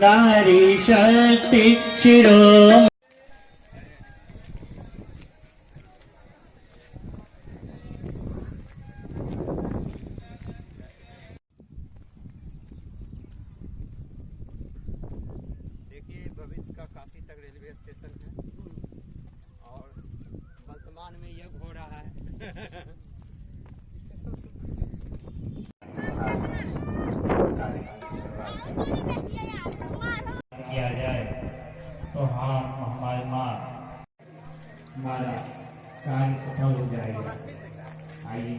नारी शक्ति शिरोमणि। देखिए भविष्य का काशी तक रेलवे स्टेशन है और वर्तमान में यज्ञ हो रहा है। किया जाए तो हाँ हमारे माँ हमारा कार्य सफल हो जाएगा। आइए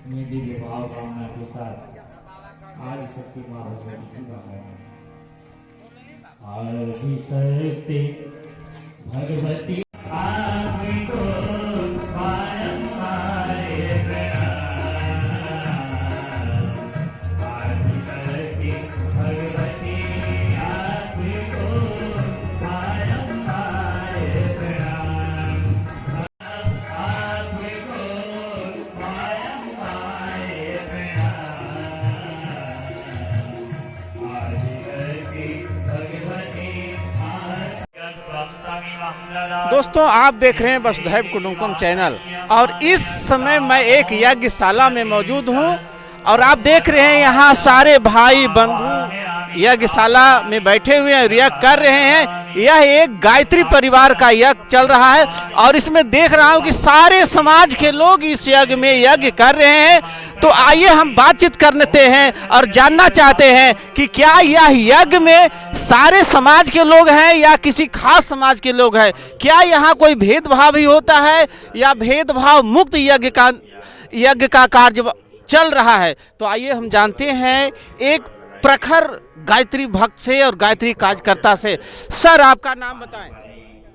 मेरी के भाव भावना के साथ आज शक्ति माँ भगवती की आदि शक्ति भगवती आपको बारंबार प्रणाम। आदि शक्ति भगवती आपको बारंबार प्रणाम। आपको बारंबार प्रणाम। आदि शक्ति भगवती। दोस्तों, आप देख रहे हैं वसुधैव कुटुंबकम चैनल और इस समय मैं एक यज्ञशाला में मौजूद हूं और आप देख रहे हैं यहाँ सारे भाई बंधु यज्ञशाला में बैठे हुए हैं और यज्ञ कर रहे हैं। यह एक गायत्री परिवार का यज्ञ चल रहा है और इसमें देख रहा हूं कि सारे समाज के लोग इस यज्ञ में यज्ञ कर रहे हैं। तो आइए हम बातचीत करते हैं और जानना चाहते हैं कि क्या यह यज्ञ में सारे समाज के लोग हैं या किसी खास समाज के लोग हैं। क्या यहाँ कोई भेदभाव भी होता है या भेदभाव मुक्त यज्ञ का कार्य चल रहा है। तो आइए हम जानते हैं एक प्रखर गायत्री भक्त से और गायत्री कार्यकर्ता से। सर, आपका नाम बताएं।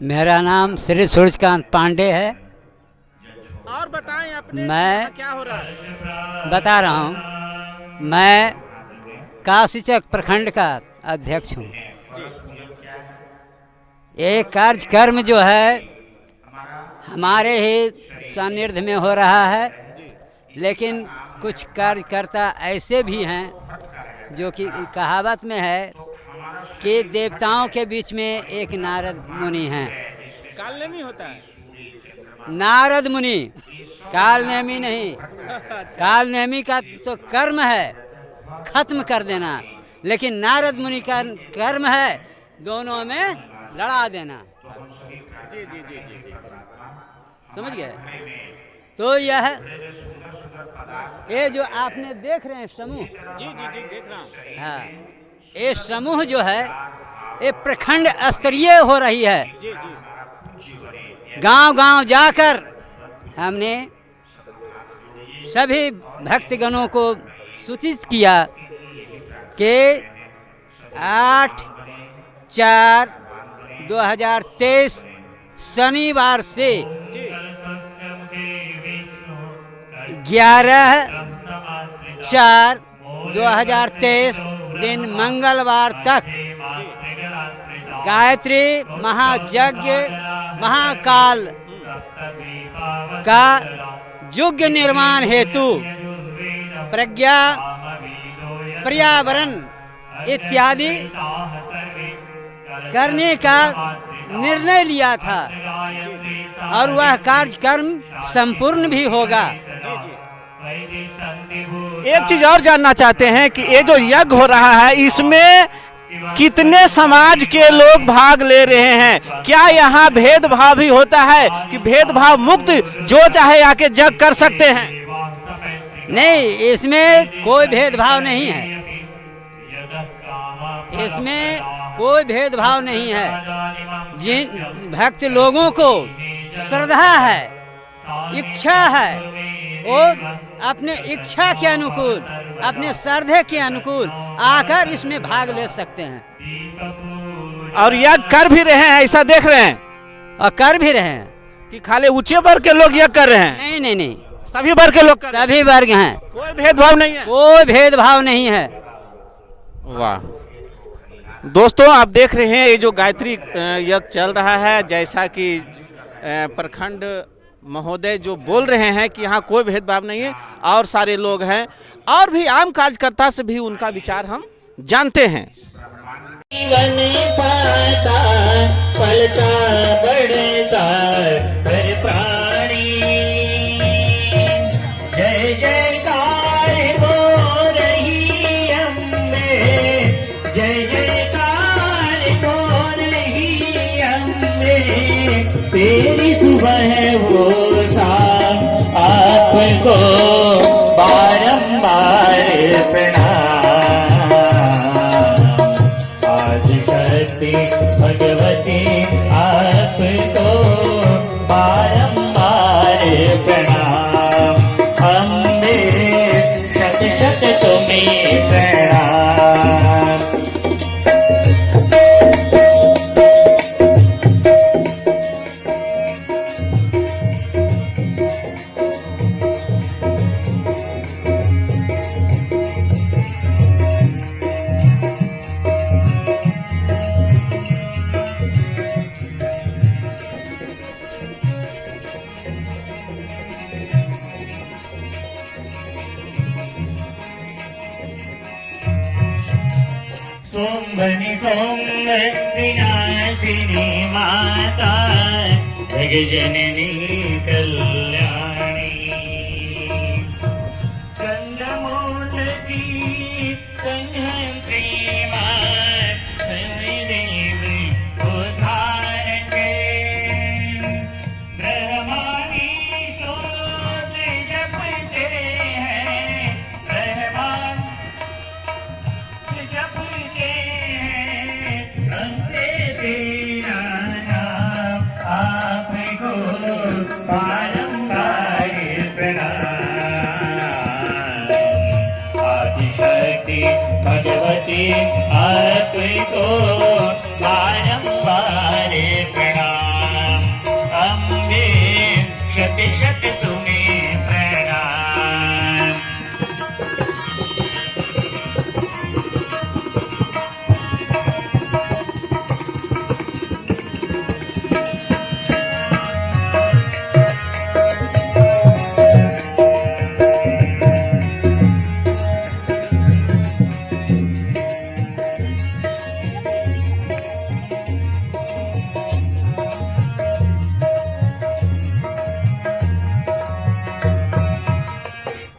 मेरा नाम श्री सूर्यकांत पांडे है। और बताएं अपने मैं क्या हो रहा है। बता रहा हूँ, मैं काशीचक प्रखंड का अध्यक्ष हूँ। ये कार्यक्रम जो है हमारे ही सानिध्य में हो रहा है, लेकिन कुछ कार्यकर्ता ऐसे भी हैं जो कि कहावत में है कि देवताओं के बीच में एक नारद मुनि हैं। कालनेमी होता है। नारद मुनि, कालनेमी नहीं। कालनेमी का तो कर्म है खत्म कर देना, लेकिन नारद मुनि का कर्म है दोनों में लड़ा देना। जी जी जी जी, समझ गए। तो यह ये जो आपने देख रहे हैं समूह, जी जी जी देख रहा हूँ। हाँ, ये समूह जो है ये प्रखंड स्तरीय हो रही है। जी जी। गांव-गांव जाकर हमने सभी भक्तगणों को सूचित किया कि 8/4/2023 शनिवार से 11/4/2023 दिन मंगलवार तक गायत्री महायज्ञ महाकाल का युग निर्माण हेतु प्रज्ञा पर्यावरण इत्यादि करने का निर्णय लिया था और वह कार्यक्रम संपूर्ण भी होगा। एक चीज और जानना चाहते हैं कि ये जो यज्ञ हो रहा है इसमें कितने समाज के लोग भाग ले रहे हैं। क्या यहाँ भेदभाव भी होता है कि भेदभाव मुक्त जो चाहे आके यज्ञ कर सकते हैं। नहीं, इसमें कोई भेदभाव नहीं है। इसमें कोई भेदभाव नहीं है। जिन भक्त लोगों को श्रद्धा है, इच्छा है, वो अपने इच्छा के अनुकूल, अपने श्रद्धे के अनुकूल आकर इसमें भाग ले सकते हैं और यज्ञ कर भी रहे हैं, ऐसा देख रहे हैं। और कर भी रहे हैं कि खाली ऊंचे वर्ग के लोग यज्ञ कर रहे हैं। नहीं नहीं नहीं, सभी वर्ग के लोग कर रहे हैं। सभी वर्ग हैं, कोई भेदभाव नहीं है। कोई भेदभाव नहीं है। वाह दोस्तों, आप देख रहे हैं ये जो गायत्री यज्ञ चल रहा है, जैसा कि प्रखंड महोदय जो बोल रहे हैं कि यहाँ कोई भेदभाव नहीं है और सारे लोग हैं, और भी आम कार्यकर्ता से भी उनका विचार हम जानते हैं। जीवन पाता पलता बढ़ता हर प्राणी। जय जयकार हो रही अम्बे, जय जयकार हो रही अम्बे। तेरी सुबह वो शाम आपको बारंबार प्रणाम। आदिशक्ति भगवती आपको बारंबार प्रणाम। अम्बे शत शत तुम्हें प्रणाम। सोम्भनि सोम्भ विनाशिनी माता जगजननी कल्याणी। कंदमूल की संहंत्री मां देव उद्धारक। ब्रह्मानी शोध जपते हैं, ब्रह्मा जपते हैं। अंते तेरा नाम आपको बारंबार प्रणाम। आदिशक्ति भगवती आपको बारंबार प्रणाम। अम्बे शत शत तुम्हें प्रणाम।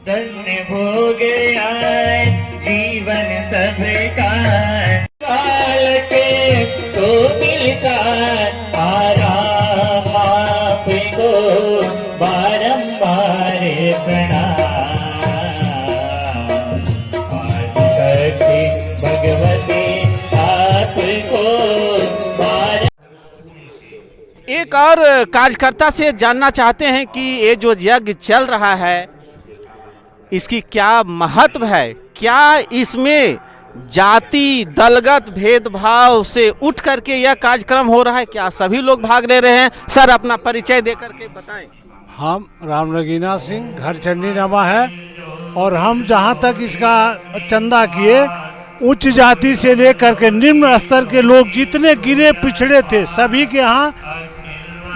धन्य हो गया जीवन सबका। काल के तो मिलता आराम आपको बारंबार प्रणाम। आदिशक्ति भगवती आपको एक और कार्यकर्ता से जानना चाहते हैं कि ये जो यज्ञ चल रहा है इसकी क्या महत्व है, क्या इसमें जाति दलगत भेदभाव से उठ करके यह कार्यक्रम हो रहा है, क्या सभी लोग भाग ले रहे हैं? सर अपना परिचय देकर के बताएं। हम राम नगीना सिंह, घर चंडी नमा है, और हम जहाँ तक इसका चंदा किए उच्च जाति से लेकर के निम्न स्तर के लोग जितने गिरे पिछड़े थे सभी के यहाँ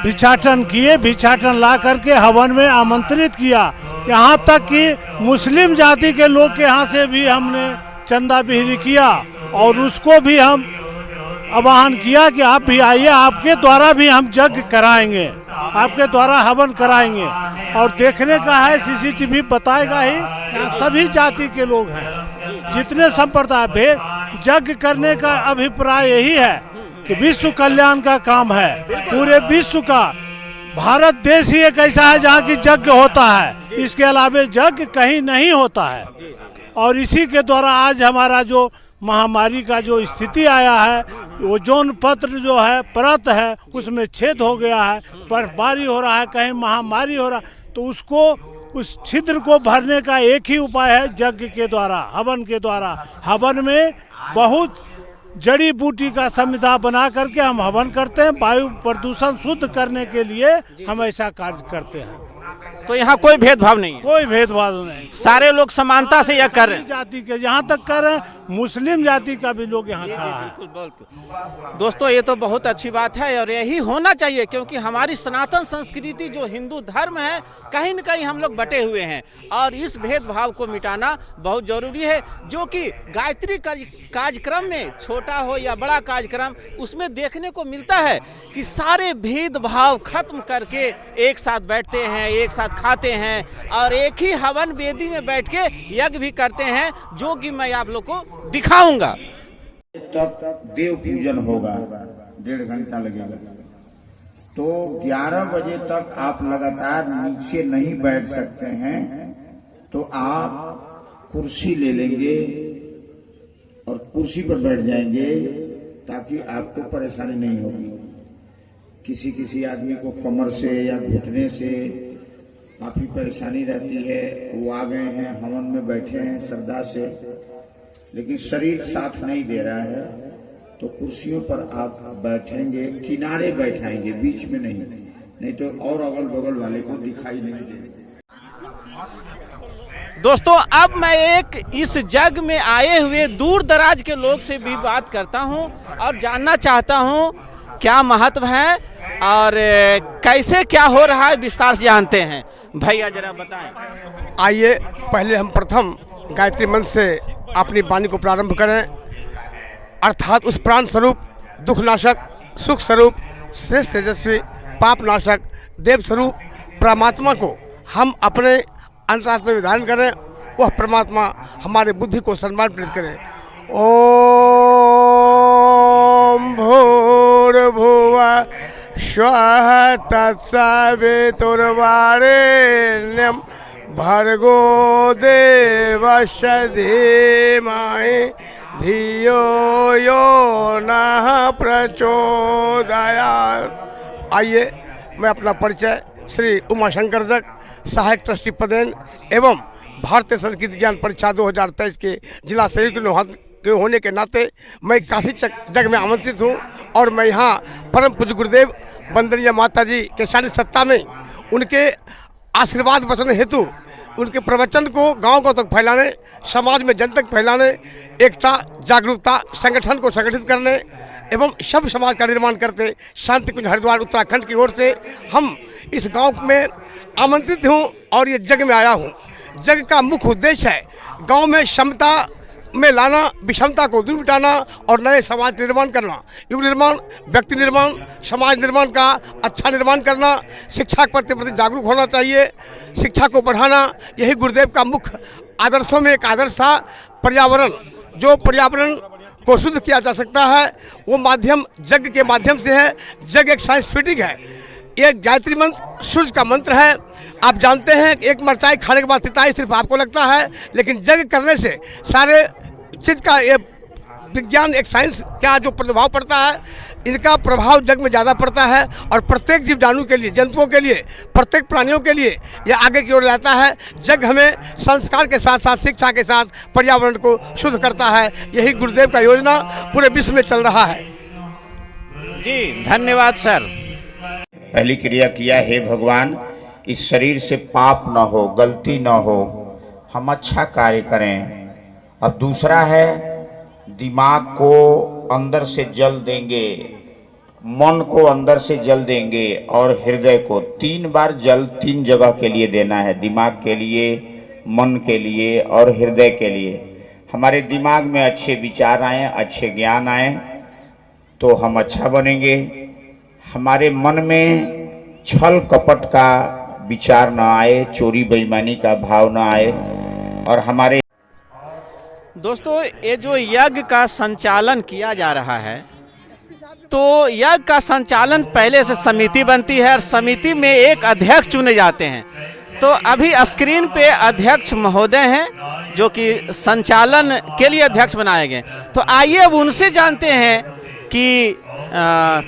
भिक्षाटन किए। भिक्षाटन ला करके हवन में आमंत्रित किया। यहाँ तक कि मुस्लिम जाति के लोग के यहाँ से भी हमने चंदा बिहरी किया और उसको भी हम आह्वान किया कि आप भी आइए, आपके द्वारा भी हम यज्ञ कराएंगे, आपके द्वारा हवन कराएंगे। और देखने का है, सीसीटीवी बताएगा ही, यहाँ सभी जाति के लोग हैं, जितने संप्रदाय भेद। यज्ञ करने का अभिप्राय यही है कि विश्व कल्याण का काम है, पूरे विश्व का। भारत देश ही एक ऐसा है जहाँ की यज्ञ होता है, इसके अलावा यज्ञ कहीं नहीं होता है। और इसी के द्वारा आज हमारा जो महामारी का जो स्थिति आया है, ओजोन पत्र जो है परत है उसमें छेद हो गया है, बर्फबारी हो रहा है, कहीं महामारी हो रहा है, तो उसको उस छिद्र को भरने का एक ही उपाय है यज्ञ के द्वारा, हवन के द्वारा। हवन में बहुत जड़ी बूटी का संविधा बना करके हम हवन करते हैं। वायु प्रदूषण शुद्ध करने के लिए हम ऐसा कार्य करते हैं। तो यहाँ कोई भेदभाव नहीं है, कोई भेदभाव नहीं। सारे लोग समानता से यह कर रहे हैं। जाति के यहाँ तक कर रहे हैं, मुस्लिम जाति का भी लोग यहाँ खड़ा है। बिल्कुल बिल्कुल। दोस्तों ये तो बहुत अच्छी बात है और यही होना चाहिए, क्योंकि हमारी सनातन संस्कृति जो हिंदू धर्म है कहीं न कहीं हम लोग बटे हुए हैं और इस भेदभाव को मिटाना बहुत जरूरी है। जो कि गायत्री कार्यक्रम में छोटा हो या बड़ा कार्यक्रम, उसमें देखने को मिलता है कि सारे भेदभाव खत्म करके एक साथ बैठते हैं, एक साथ खाते हैं और एक ही हवन वेदी में बैठ के यज्ञ भी करते हैं, जो कि मैं आप लोग को दिखाऊंगा। तक देव पूजन होगा, 1.5 घंटा लगेगा। तो 11 बजे तक आप लगातार नीचे नहीं बैठ सकते हैं, तो आप कुर्सी ले लेंगे और कुर्सी पर बैठ जाएंगे ताकि आपको परेशानी नहीं होगी। किसी आदमी को कमर से या घुटने से काफी परेशानी रहती है, वो आ गए हैं, हवन में बैठे हैं श्रद्धा से, लेकिन शरीर साथ नहीं दे रहा है, तो कुर्सियों पर आप बैठेंगे, किनारे बैठाएंगे, बीच में नहीं तो और अगल बगल वाले को दिखाई नहीं देगा। दोस्तों अब मैं एक इस जग में आए हुए दूर दराज के लोग से भी बात करता हूं और जानना चाहता हूं क्या महत्व है और कैसे क्या हो रहा है, विस्तार से जानते हैं। भैया जरा बताएं। आइए पहले हम प्रथम गायत्री मंत्र से अपनी वाणी को प्रारंभ करें, अर्थात उस प्राण स्वरूप, दुख नाशक, सुख स्वरूप, श्रेष्ठ तेजस्वी, पाप नाशक, देव स्वरूप परमात्मा को हम अपने अंतरात्मा में धारण करें। वह परमात्मा हमारे बुद्धि को सम्मान प्रेरित करे। ओम भूर्भुवः स्वः तत्सवितुर्वरेण्यं भर्गो देवस्य धीमहि धियो यो नः प्रचोदयात्। आइए मैं अपना परिचय श्री उमाशंकर जग, सहायक ट्रस्टी पदेन एवं भारतीय संस्कृत ज्ञान परीक्षा 2023 के जिला सहयोग के होने के नाते मैं काशी जग में आमंत्रित हूँ और मैं यहाँ परम पूज्य गुरुदेव वंदनीय माता जी के शानी सत्ता में उनके आशीर्वाद वचन हेतु उनके प्रवचन को गाँव तक फैलाने, समाज में जन तक फैलाने, एकता जागरूकता संगठन को संगठित करने एवं सब समाज का निर्माण करते शांति कुंज हरिद्वार उत्तराखंड की ओर से हम इस गांव में आमंत्रित हूं और ये जग में आया हूं। जग का मुख्य उद्देश्य है गांव में समता में लाना, विषमता को दूर मिटाना और नए समाज निर्माण करना, युग निर्माण, व्यक्ति निर्माण, समाज निर्माण का अच्छा निर्माण करना। शिक्षा के प्रति जागरूक होना चाहिए, शिक्षा को बढ़ाना, यही गुरुदेव का मुख्य आदर्शों में एक आदर्श था। पर्यावरण, जो पर्यावरण को शुद्ध किया जा सकता है वो माध्यम यज्ञ के माध्यम से है। यज्ञ एक सांस्कृतिक है, ये गायत्री मंत्र सूर्य का मंत्र है। आप जानते हैं कि एक मिर्चाई खाने के बाद तिताई सिर्फ आपको लगता है, लेकिन यज्ञ करने से सारे चीज का ये विज्ञान, एक साइंस का जो प्रभाव पड़ता है, इनका प्रभाव जग में ज़्यादा पड़ता है और प्रत्येक जीव जानू के लिए, जंतुओं के लिए, प्रत्येक प्राणियों के लिए यह आगे की ओर जाता है। जग हमें संस्कार के साथ साथ शिक्षा के साथ पर्यावरण को शुद्ध करता है। यही गुरुदेव का योजना पूरे विश्व में चल रहा है। जी धन्यवाद सर। पहली क्रिया किया, हे भगवान इस शरीर से पाप न हो, गलती न हो, हम अच्छा कार्य करें। अब दूसरा है, दिमाग को अंदर से जल देंगे, मन को अंदर से जल देंगे और हृदय को 3 बार जल 3 जगह के लिए देना है, दिमाग के लिए, मन के लिए और हृदय के लिए। हमारे दिमाग में अच्छे विचार आए, अच्छे ज्ञान आए तो हम अच्छा बनेंगे। हमारे मन में छल कपट का विचार न आए, चोरी बेईमानी का भाव न आए और हमारे दोस्तों ये जो यज्ञ का संचालन किया जा रहा है, तो यज्ञ का संचालन पहले से समिति बनती है और समिति में एक अध्यक्ष चुने जाते हैं। तो अभी स्क्रीन पे अध्यक्ष महोदय हैं जो कि संचालन के लिए अध्यक्ष बनाए गए। तो आइए अब उनसे जानते हैं कि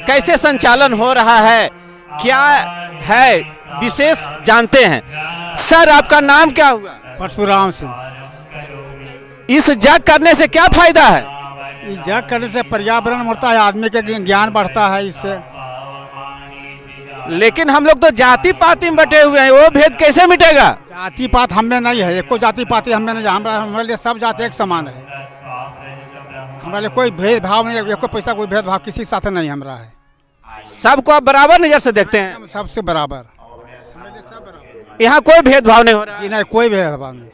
कैसे संचालन हो रहा है, क्या है विशेष जानते हैं। सर आपका नाम क्या हुआ? परशुराम सिंह। इस जग करने से क्या फायदा है? इस जग करने से पर्यावरण बढ़ता है, आदमी के ज्ञान बढ़ता है इससे। लेकिन हम लोग तो जाति पाति में बटे हुए हैं, वो भेद कैसे मिटेगा? जाति पात हमें नहीं है, एको जाति पाति हमें नहीं, हमारे लिए सब जाति एक समान है। हमारे लिए कोई भेदभाव नहीं, एको पैसा कोई भेदभाव किसी के साथ नहीं हमारा है। सबको आप बराबर नजर से देखते हैं? सबसे बराबर, यहाँ कोई भेदभाव नहीं हो रहा जी नहीं, कोई भेदभाव नहीं।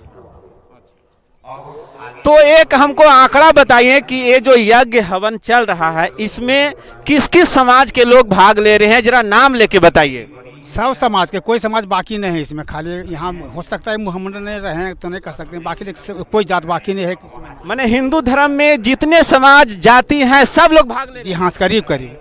तो एक हमको आंकड़ा बताइए कि ये जो यज्ञ हवन चल रहा है इसमें किस किस समाज के लोग भाग ले रहे हैं, जरा नाम लेके बताइए। सब समाज के, कोई समाज बाकी नहीं है इसमें। खाली यहाँ हो सकता है मुहम्मद नहीं रहे तो नहीं कर सकते, बाकी कोई जात बाकी नहीं है। माने हिंदू धर्म में जितने समाज जाति हैं सब लोग भाग ले? जी हाँ, करीब करीब।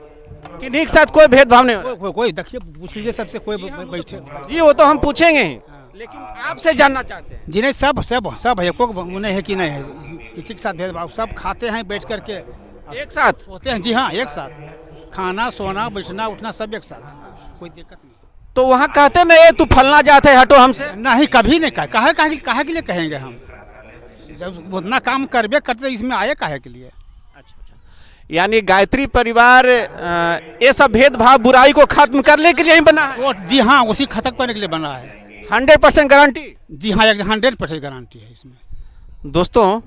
किन्हीं के साथ कोई भेदभाव नहीं हो? कोई देखिए, पूछ लीजिए सबसे, कोई बैठे। जी वो तो हम पूछेंगे ही, लेकिन आपसे जानना चाहते हैं। जी नहीं, सब सब सब है, कोई नहीं है कि नहीं है, किसी के साथ भेदभाव। सब खाते हैं बैठ करके, एक साथ होते हैं। जी हाँ, एक साथ खाना सोना बैठना उठना सब एक साथ, कोई दिक्कत नहीं। तो वहाँ कहते नहीं तू फलना जाते है हटो हमसे? नहीं, कभी नहीं कहा। काहे के लिए कहेंगे हम? जब उतना काम करबे करते इसमें आए काहे के लिए? अच्छा, यानी गायत्री परिवार ये सब भेदभाव बुराई को खत्म करने के लिए ही बना है? जी हाँ, उसी खत्म करने के लिए बना है। 100% गारंटी? जी हाँ, 100% गारंटी है इसमें। दोस्तों,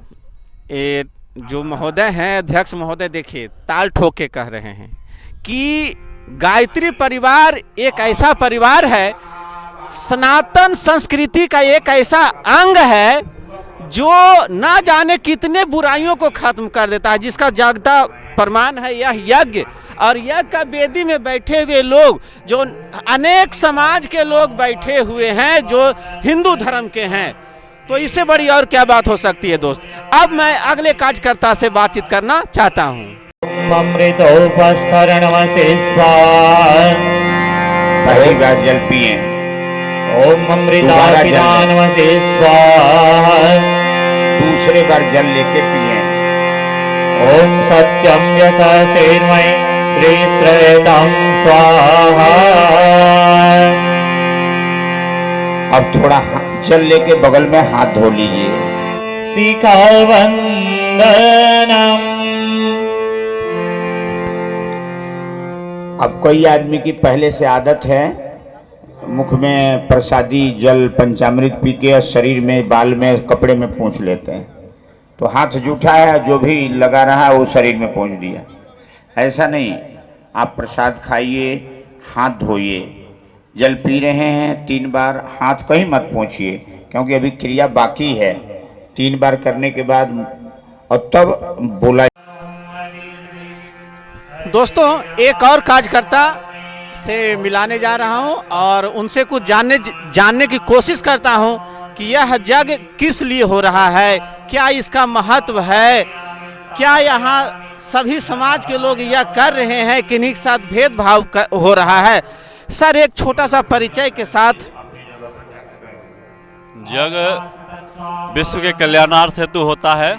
ये जो महोदय हैं, अध्यक्ष महोदय, देखिए ताल ठोक के कह रहे हैं कि गायत्री परिवार एक ऐसा परिवार है, सनातन संस्कृति का एक ऐसा अंग है जो ना जाने कितने बुराइयों को खत्म कर देता है, जिसका जागता प्रमाण है यह यज्ञ। और यज्ञ का वेदी में बैठे हुए लोग, जो अनेक समाज के लोग बैठे हुए हैं जो हिंदू धर्म के हैं, तो इससे बड़ी और क्या बात हो सकती है दोस्त। अब मैं अगले कार्यकर्ता से बातचीत करना चाहता हूँ। अमृतोपस्थरणमसे स्वाहा। पहली बार जल पिए। ओम अमृतापिदानमसे स्वाहा। दूसरे बार जल लेके पिए। ओम सत्यम यशस्वीर्मय श्री श्रेयतम स्वाहा। अब थोड़ा जल लेके बगल में हाथ धो लीजिए। शिखा वंदनम। अब कई आदमी की पहले से आदत है मुख में प्रसादी जल पंचामृत पी के शरीर में, बाल में, कपड़े में पोंछ लेते हैं। तो हाथ जूठा है, जो भी लगा रहा है वो शरीर में पोंछ दिया। ऐसा नहीं, आप प्रसाद खाइए, हाथ धोइए। जल पी रहे हैं 3 बार हाथ कहीं मत पोंछिए, क्योंकि अभी क्रिया बाकी है। 3 बार करने के बाद और तब बोला। दोस्तों, एक और कार्यकर्ता से मिलाने जा रहा हूं और उनसे कुछ जानने की कोशिश करता हूं कि यह यज्ञ किस लिए हो रहा है, क्या इसका महत्व है, क्या यहाँ सभी समाज के लोग यह कर रहे हैं, किन्हीं के साथ भेदभाव हो रहा है। सर, एक छोटा सा परिचय के साथ। यज्ञ विश्व के कल्याणार्थ हेतु होता है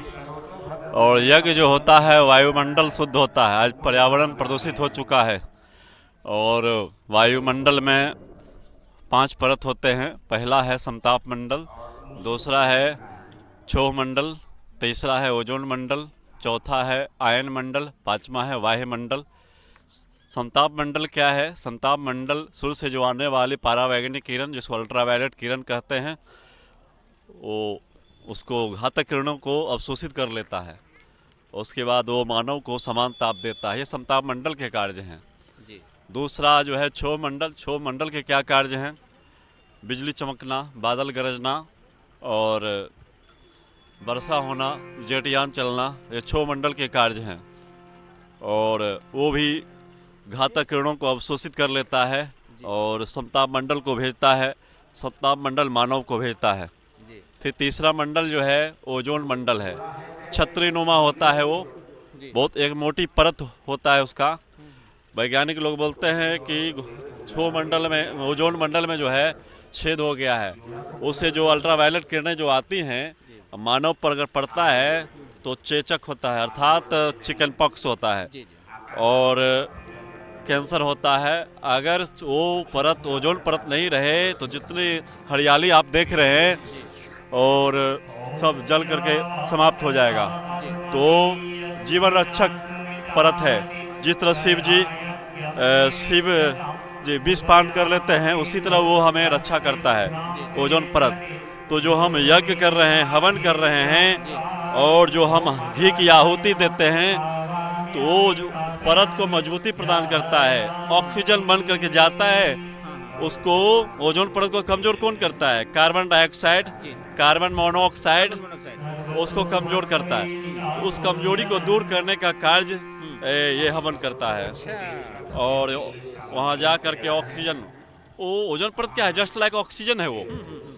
और यज्ञ जो होता है वायुमंडल शुद्ध होता है। आज पर्यावरण प्रदूषित हो चुका है और वायुमंडल में 5 परत होते हैं। पहला है समताप मंडल, दूसरा है क्षोभ मंडल, तीसरा है ओजोन मंडल, चौथा है आयन मंडल, 5वां है वायुमंडल। समताप मंडल क्या है? समताप मंडल सूर्य से जो आने वाली परावैंगनिक किरण, जिसको अल्ट्रावायलेट किरण कहते हैं, वो उसको घातक किरणों को अवशोषित कर लेता है। उसके बाद वो मानव को समान ताप देता है। ये समताप मंडल के कार्य हैं। दूसरा जो है क्षोभ मंडल। क्षोभ मंडल के क्या कार्य हैं? बिजली चमकना, बादल गरजना और वर्षा होना, जेटयान चलना, ये क्षोभ मंडल के कार्य हैं। और वो भी घातक किरणों को अवशोषित कर लेता है और समताप मंडल को भेजता है। समताप मंडल मानव को भेजता है। फिर तीसरा मंडल जो है ओजोन मंडल है। छत्रीनुमा होता है वो, बहुत एक मोटी परत होता है उसका। वैज्ञानिक लोग बोलते हैं कि क्षोभ मंडल में, ओजोन मंडल में जो है छेद हो गया है। उससे जो अल्ट्रावायलेट किरणें जो आती हैं मानव पर अगर पड़ता है तो चेचक होता है, अर्थात चिकन पॉक्स होता है और कैंसर होता है। अगर वो परत, ओजोन परत नहीं रहे तो जितनी हरियाली आप देख रहे हैं और सब जल करके समाप्त हो जाएगा। तो जीवन रक्षक परत है। जिस तरह शिव जी विष पान कर लेते हैं, उसी तरह वो हमें रक्षा करता है ओजोन परत। तो जो हम यज्ञ कर रहे हैं, हवन कर रहे हैं, और जो हम घी की आहुति देते हैं, तो वो जो परत को मजबूती प्रदान करता है, ऑक्सीजन बन करके जाता है, उसको ओजोन परत को कमजोर कौन करता है? कार्बन डाइऑक्साइड, कार्बन मोनोऑक्साइड उसको कमजोर करता है। तो उस कमजोरी को दूर करने का कार्य ये हवन करता है। और वहाँ जा करके ऑक्सीजन, वो ओजोन परत क्या है? जस्ट लाइक ऑक्सीजन है वो,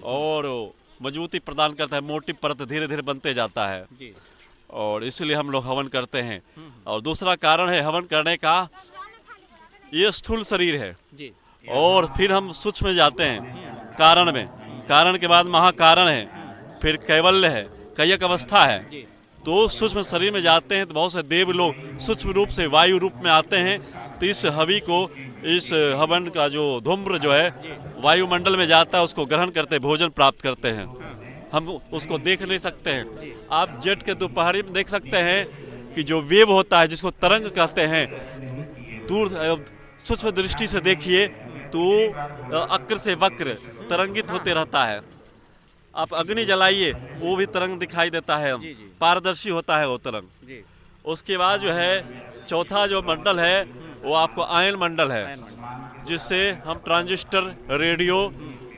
और मजबूती प्रदान करता है, मोटी परत धीरे धीरे बनते जाता है, और इसलिए हम लोग हवन करते हैं। और दूसरा कारण है हवन करने का, ये स्थूल शरीर है, और फिर हम सूक्ष्म में जाते हैं कारण में, कारण के बाद महाकारण है, फिर कैवल्य है, कैयक अवस्था है। तो सूक्ष्म शरीर में जाते हैं तो बहुत से देव लोग सूक्ष्म रूप से वायु रूप में आते हैं। तो इस हवि को, इस हवन का जो धूम्र जो है वायुमंडल में जाता है, उसको ग्रहण करते, भोजन प्राप्त करते हैं। हम उसको देख नहीं सकते हैं। आप जेठ के दोपहरी में देख सकते हैं कि जो वेव होता है, जिसको तरंग कहते हैं, दूर सूक्ष्म दृष्टि से देखिए तो अक्र से वक्र तरंगित होते रहता है। आप अग्नि जलाइए, वो भी तरंग दिखाई देता है, पारदर्शी होता है वो तरंग। उसके बाद जो है चौथा जो मंडल है वो आपको आयन मंडल है, जिससे हम ट्रांजिस्टर, रेडियो,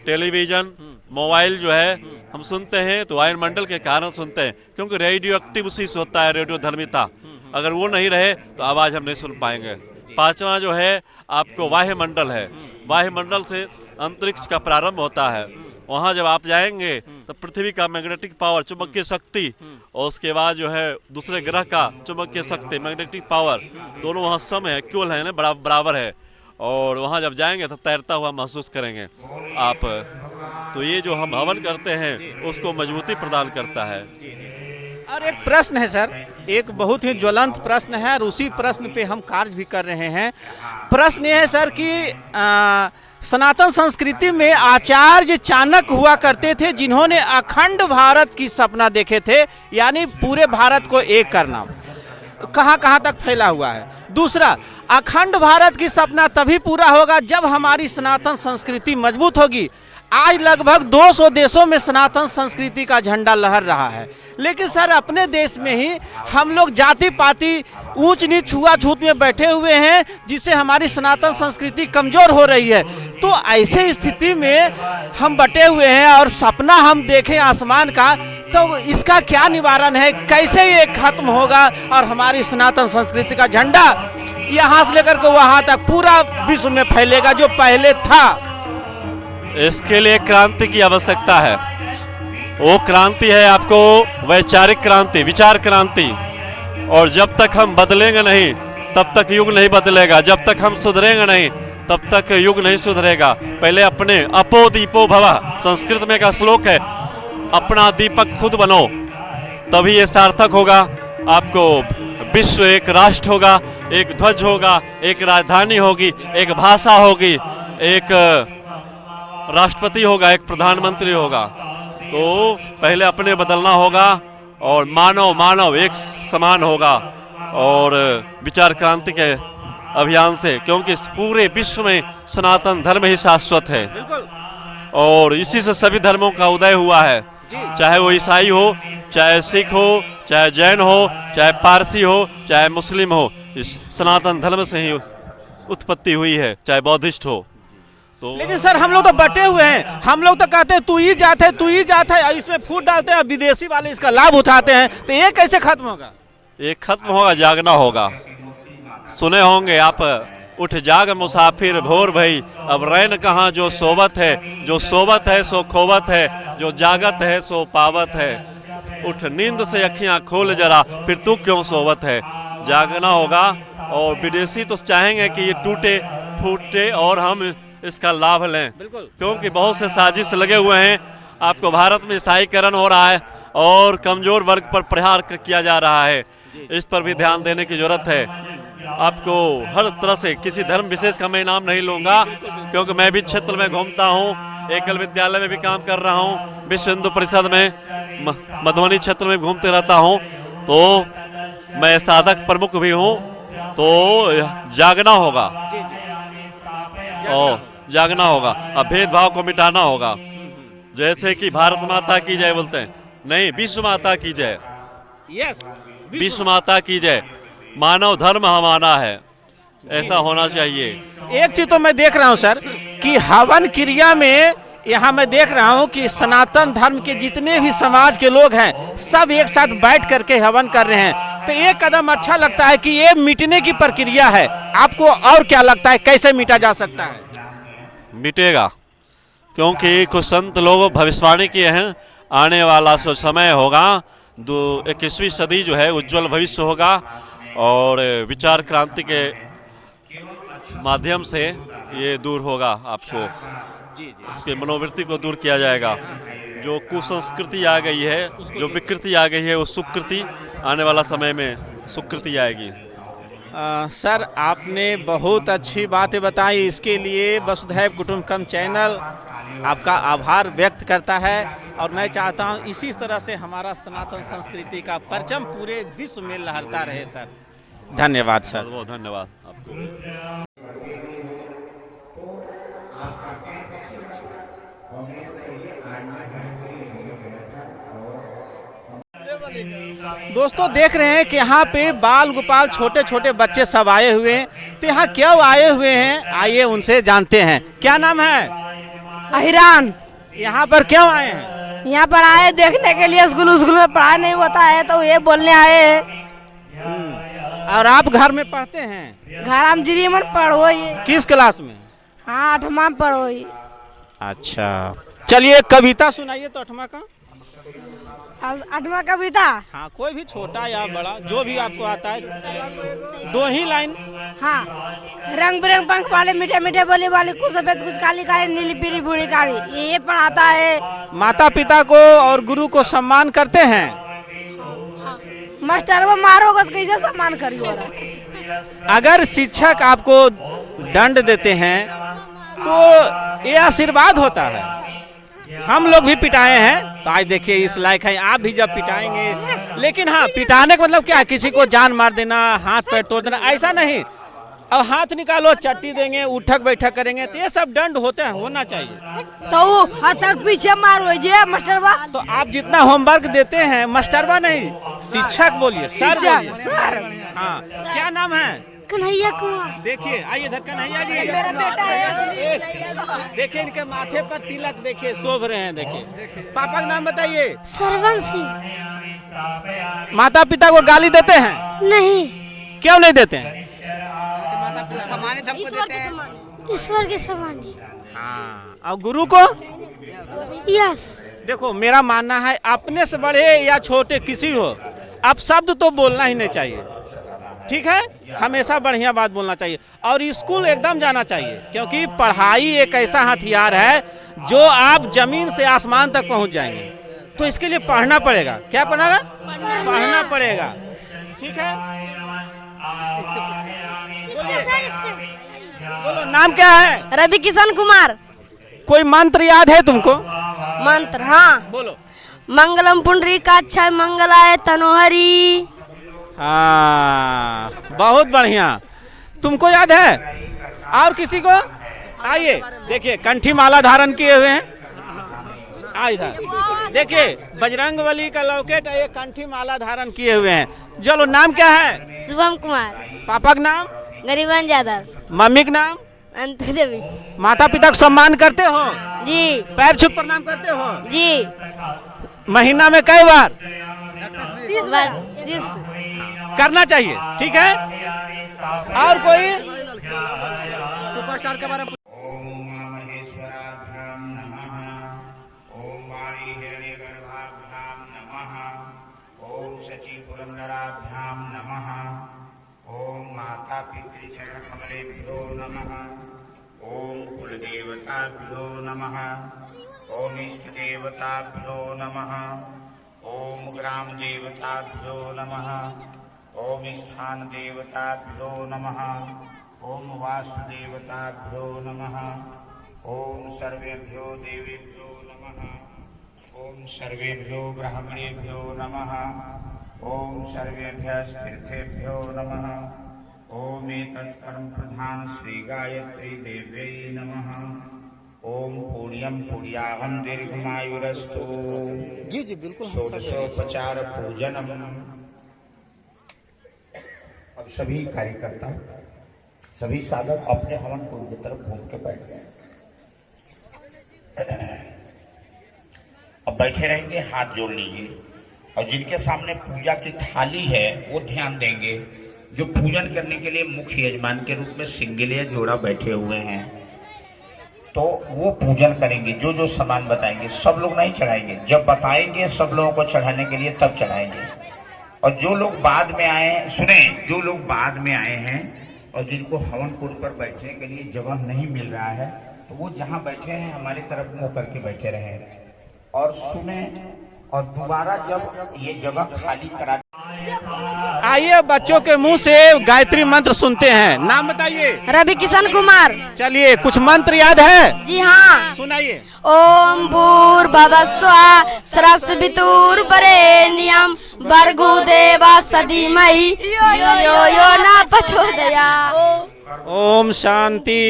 टेलीविजन, मोबाइल जो है हम सुनते हैं, तो आयन मंडल के कारण सुनते हैं, क्योंकि रेडियो एक्टिव उसी से होता है, रेडियो धर्मिता। अगर वो नहीं रहे तो आवाज़ हम नहीं सुन पाएंगे। पांचवा जो है आपको वायुमंडल है। वायुमंडल से अंतरिक्ष का प्रारंभ होता है। वहाँ जब आप जाएंगे तो पृथ्वी का मैग्नेटिक पावर, चुंबकीय शक्ति, और उसके बाद जो है दूसरे ग्रह का चुंबकीय शक्ति, मैग्नेटिक पावर, दोनों वहाँ सम है, इक्वल है ना, बराबर है। और वहाँ जब जाएंगे तो तैरता हुआ महसूस करेंगे आप। तो ये जो हम हवन करते हैं उसको मजबूती प्रदान करता है। और एक प्रश्न है सर, एक बहुत ही ज्वलंत प्रश्न है, और उसी प्रश्न पे हम कार्य भी कर रहे हैं। प्रश्न ये है सर कि सनातन संस्कृति में आचार्य चाणक्य हुआ करते थे, जिन्होंने अखंड भारत की सपना देखे थे, यानी पूरे भारत को एक करना। कहाँ कहाँ तक फैला हुआ है। दूसरा, अखंड भारत की सपना तभी पूरा होगा जब हमारी सनातन संस्कृति मजबूत होगी। आज लगभग 200 देशों में सनातन संस्कृति का झंडा लहर रहा है, लेकिन सर अपने देश में ही हम लोग जाति पाति, ऊंच नीच, छुआछूत में बैठे हुए हैं, जिससे हमारी सनातन संस्कृति कमजोर हो रही है। तो ऐसे स्थिति में हम बटे हुए हैं और सपना हम देखें आसमान का, तो इसका क्या निवारण है? कैसे ये खत्म होगा और हमारी सनातन संस्कृति का झंडा यहाँ से लेकर के वहाँ तक पूरा विश्व में फैलेगा जो पहले था? इसके लिए क्रांति की आवश्यकता है। वो क्रांति है आपको वैचारिक क्रांति, विचार क्रांति। और जब तक हम बदलेंगे नहीं तब तक युग नहीं बदलेगा। जब तक हम सुधरेंगे नहीं तब तक युग नहीं सुधरेगा। पहले अपने अपो दीपो भवा, संस्कृत में का श्लोक है, अपना दीपक खुद बनो, तभी ये सार्थक होगा। आपको विश्व एक राष्ट्र होगा, एक ध्वज होगा, एक राजधानी होगी, एक भाषा होगी, एक राष्ट्रपति होगा, एक प्रधानमंत्री होगा। तो पहले अपने बदलना होगा और मानव एक समान होगा। और विचार क्रांति के अभियान से, क्योंकि इस पूरे विश्व में सनातन धर्म ही शाश्वत है, और इसी से सभी धर्मों का उदय हुआ है। चाहे वो ईसाई हो, चाहे सिख हो, चाहे जैन हो, चाहे पारसी हो, चाहे मुस्लिम हो, इस सनातन धर्म से ही उत्पत्ति हुई है, चाहे बौद्धिस्ट हो। तो लेकिन सर हम लोग तो बटे हुए हैं। हम लोग तो कहते हैं तू ही जात है, तू ही जात है, इसमें फूट डालते हैं, विदेशी वाले इसका लाभ उठाते हैं। तो ये कैसे खत्म होगा? ये खत्म होगा, जागना होगा। सुने होंगे आप, उठ जाग मुसाफिर भोर भई, अब रैन कहाँ जो सोबत है, जो सोबत है सो खोवत है, जो जागत है सो पावत है। उठ नींद से अखियां खोल जरा, फिर तू क्यों सोवत है। जागना होगा। और विदेशी तो चाहेंगे कि ये टूटे फूटे और हम इसका लाभ लें, क्योंकि बहुत से साजिश लगे हुए हैं। आपको भारत में ईसाईकरण हो रहा है और कमजोर वर्ग पर प्रहार किया जा रहा है। इस पर भी ध्यान देने की जरूरत है। आपको हर तरह से, किसी धर्म विशेष का मैं नाम नहीं लूंगा, क्योंकि मैं भी क्षेत्र में घूमता हूँ, एकल विद्यालय में भी काम कर रहा हूँ, विश्व हिंदू परिषद में, मधुबनी क्षेत्र में घूमते रहता हूँ, तो मैं साधक प्रमुख भी हूँ। तो जागना होगा। और जागना होगा। अब भेदभाव को मिटाना होगा। जैसे कि भारत माता की जय बोलते हैं, नहीं, विश्व माता की जय। यस, विश्व माता की जय। मानव धर्म हमारा है, ऐसा होना चाहिए। एक चीज तो मैं देख रहा हूँ सर कि हवन क्रिया में यहाँ मैं देख रहा हूँ कि सनातन धर्म के जितने भी समाज के लोग हैं सब एक साथ बैठ करके हवन कर रहे हैं। तो एक कदम अच्छा लगता है कि ये मिटने की प्रक्रिया है। आपको और क्या लगता है, कैसे मिटा जा सकता है? मिटेगा, क्योंकि कुछ संत लोग भविष्यवाणी किए हैं, आने वाला सो समय होगा, 21वीं सदी जो है उज्जवल भविष्य होगा और विचार क्रांति के माध्यम से ये दूर होगा। आपको उसके मनोवृत्ति को दूर किया जाएगा। जो कुसंस्कृति आ गई है, जो विकृति आ गई है, वो सुकृति आने वाला समय में सुकृति आएगी। सर आपने बहुत अच्छी बातें बताई, इसके लिए वसुधैव कुटुंबकम चैनल आपका आभार व्यक्त करता है। और मैं चाहता हूं इसी तरह से हमारा सनातन संस्कृति का परचम पूरे विश्व में लहरता रहे सर। धन्यवाद सर। बहुत धन्यवाद आपको। दोस्तों देख रहे हैं कि यहाँ पे बाल गोपाल छोटे छोटे बच्चे सब आए हुए हैं। तो यहाँ क्यों आए हुए हैं, आइए उनसे जानते हैं। क्या नाम है? अहिरान। यहाँ पर क्यों आए हैं? यहाँ पर आए देखने के लिए, स्कूल में पढ़ाई नहीं होता है तो ये बोलने आए हैं। और आप घर में पढ़ते हैं? घर हम जिरी में पढ़ो। किस क्लास में? हाँ 8वां में पढ़ो। अच्छा, चलिए कविता सुनाइए तो 8वां का। 8वां कविता? हाँ, कोई भी छोटा या बड़ा जो भी आपको आता है, 2 ही लाइन। हाँ, रंग बिरंग पंख वाले मीठे मीठे बोले वाले, कुछ सफेद कुछ काली काली, नीली पीली बूढ़ी काली, ये पढ़ाता है। माता पिता को और गुरु को सम्मान करते हैं? मास्टर वो मारोगे तो कैसे सम्मान करियो? अगर शिक्षक आपको दंड देते हैं तो ये आशीर्वाद होता है। हम लोग भी पिटाए हैं तो आज देखिए इस लायक है। आप भी जब पिटाएंगे, लेकिन हाँ, पिटाने का मतलब क्या है? किसी को जान मार देना, हाथ पैर तोड़ देना, ऐसा नहीं। अब हाथ निकालो, चट्टी देंगे, उठक बैठक करेंगे, तो ये सब दंड होते हैं, होना चाहिए। तो हाथ पीछे मारो जे मास्टरवा। तो आप जितना होमवर्क देते हैं, मास्टरवा नहीं, शिक्षक बोलिए, सर बोलिए। सर। हाँ, क्या नाम है? कन्हैया कुमार। देखिए, आइए इधर कन्हैया जी। मेरा बेटा है। देखिए इनके माथे पर तिलक देखिए शोभ रहे हैं। देखिए, पापा का नाम बताइए। सरवन सिंह। माता पिता को गाली देते हैं? नहीं। क्यों नहीं देते हैं? ईश्वर के समान। हाँ, और गुरु को? यस। देखो, मेरा मानना है अपने से बड़े या छोटे किसी हो, आप शब्द तो बोलना ही नहीं चाहिए, ठीक है? हमेशा बढ़िया बात बोलना चाहिए और स्कूल एकदम जाना चाहिए, क्योंकि पढ़ाई एक ऐसा हथियार है जो आप जमीन से आसमान तक पहुंच जाएंगे। तो इसके लिए पढ़ना पड़ेगा। क्या पढ़ना? पढ़ना पड़ेगा, ठीक है? बोलो, नाम क्या है? रवि किशन कुमार। कोई मंत्र याद है तुमको? मंत्र? हाँ बोलो। मंगलम पुंडरीकाक्षाय मंगलाय तनोहरी। हाँ, बहुत बढ़िया। तुमको याद है? और किसी को? आइए, देखिए कंठी माला धारण किए हुए हैं। इधर देखिए, बजरंगबली का लॉकेट है, ये कंठी माला धारण किए हुए हैं। चलो, नाम क्या है? शुभम कुमार। पापा का नाम? गरीबन यादव। मम्मी का नाम? अंतु देवी। माता पिता को सम्मान करते हो? जी। पैर छू प्रणाम करते हो? जी। महीना में कई बार? 6 बार। करना चाहिए, ठीक है? और कोई? सुपरस्टार के बारे में। पुरंदराभ्याम नमः। ओम माता पितृचरण कमलेभ्यो नमः। ओम कुलदेवताभ्यो नमः। ओम इष्ट देवताभ्यो नमः। ओम ग्राम देवताभ्यो नमः। ओम स्थान देवताभ्यो नमः। ओम वास्तु देवताभ्यो नमः। ओम सर्वेभ्यो देवेभ्यो नमः। ओम सर्वेभ्यो ब्राह्मणेभ्यो नमः। ओम सर्वेभ्यः तीर्थेभ्यो नमः। ओम एतत् परम प्रधान श्री गायत्री देव्यै नमः। ओम पुण्यम पुण्याहम दीर्घमायुरस्तु। जी जी बिल्कुल। षोडशोपचार पूजनम। अब सभी कार्यकर्ता, सभी साधक अपने हवन कुंड की तरफ घूम के बैठ जाए। अब बैठे रहेंगे, हाथ जोड़ लीजिए और जिनके सामने पूजा की थाली है वो ध्यान देंगे। जो पूजन करने के लिए मुख्य यजमान के रूप में सिंगल या जोड़ा बैठे हुए हैं तो वो पूजन करेंगे। जो जो सामान बताएंगे सब लोग नहीं चढ़ाएंगे, जब बताएंगे सब लोगों को चढ़ाने के लिए तब चढ़ाएंगे। और जो लोग बाद में आए, सुने, जो लोग बाद में आए हैं और जिनको हवन कुंड पर बैठने के लिए जगह नहीं मिल रहा है तो वो जहाँ बैठे हैं हमारी तरफ मुंह करके बैठे रहे और सुने। और दोबारा जब ये जगह खाली करा, आइए बच्चों के मुंह से गायत्री मंत्र सुनते हैं। नाम बताइए। रवि किशन कुमार। चलिए, कुछ मंत्र याद है? जी हाँ, सुनाइए। ओम भूर्भुवः स्वः सरस्वतीर्वरेण्यं भर्गो देवस्य धीमहि यो यो न प्रचोदयात्। ओम शांति।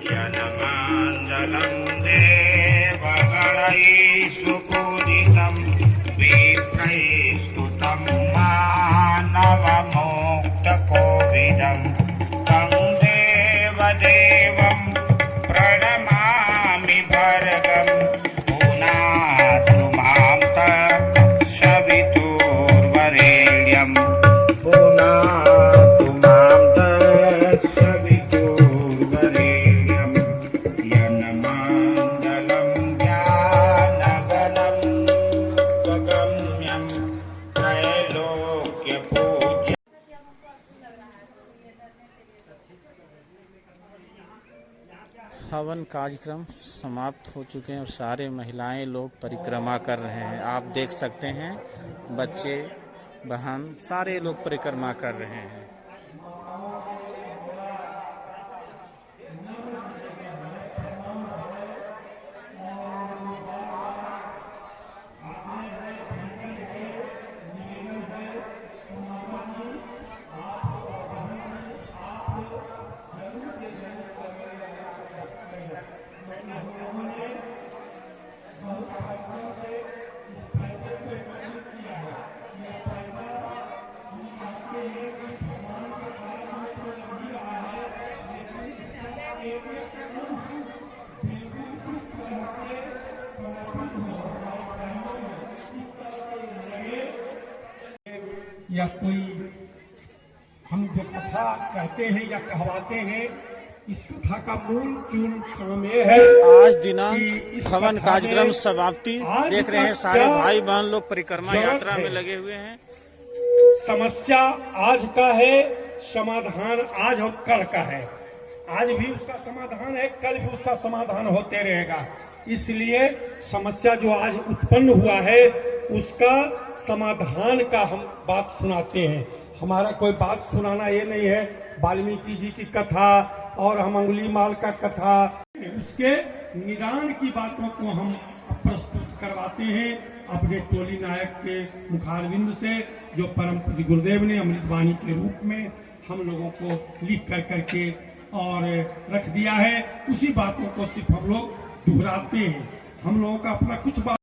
जनमांजलं देवगणैः सुपूजितं विप्रैस्तुतं मानवमोक्तकोविदं तं देवदेवं प्रणमामि भर्गं पुनातु मां तत्सवितुर्वरेण्यं पुनातु मां तत्सवितुर्वरेण्यं यन्मङ्गलं ज्ञानगणं स्वगम्यं त्रैलोक्यपूज्यम्। हवन कार्यक्रम समाप्त हो चुके हैं और सारे महिलाएं लोग परिक्रमा कर रहे हैं। आप देख सकते हैं, बच्चे, बहन, सारे लोग परिक्रमा कर रहे हैं। या कोई हम जो कथा कहते हैं या कहवाते हैं, इस कथा का मूल चूर्ण ये है। आज दिनांक हवन कार्यक्रम समाप्ति देख रहे हैं। सारे भाई बहन लोग परिक्रमा यात्रा में लगे हुए हैं। समस्या आज का है, समाधान आज और कल का है। आज भी उसका समाधान है, कल भी उसका समाधान होते रहेगा। इसलिए समस्या जो आज उत्पन्न हुआ है उसका समाधान का हम बात सुनाते हैं। हमारा कोई बात सुनाना ये नहीं है वाल्मीकि जी की कथा और हम अंगुलीमाल का कथा, उसके निदान की बातों को हम प्रस्तुत करवाते हैं अपने टोली नायक के मुखारविंद से, जो परम पूज्य गुरुदेव ने अमृतवाणी के रूप में हम लोगों को लिख कर करके और रख दिया है। उसी बातों को सिर्फ हम लोग दोहराते हैं। हम लोगों का अपना कुछ बात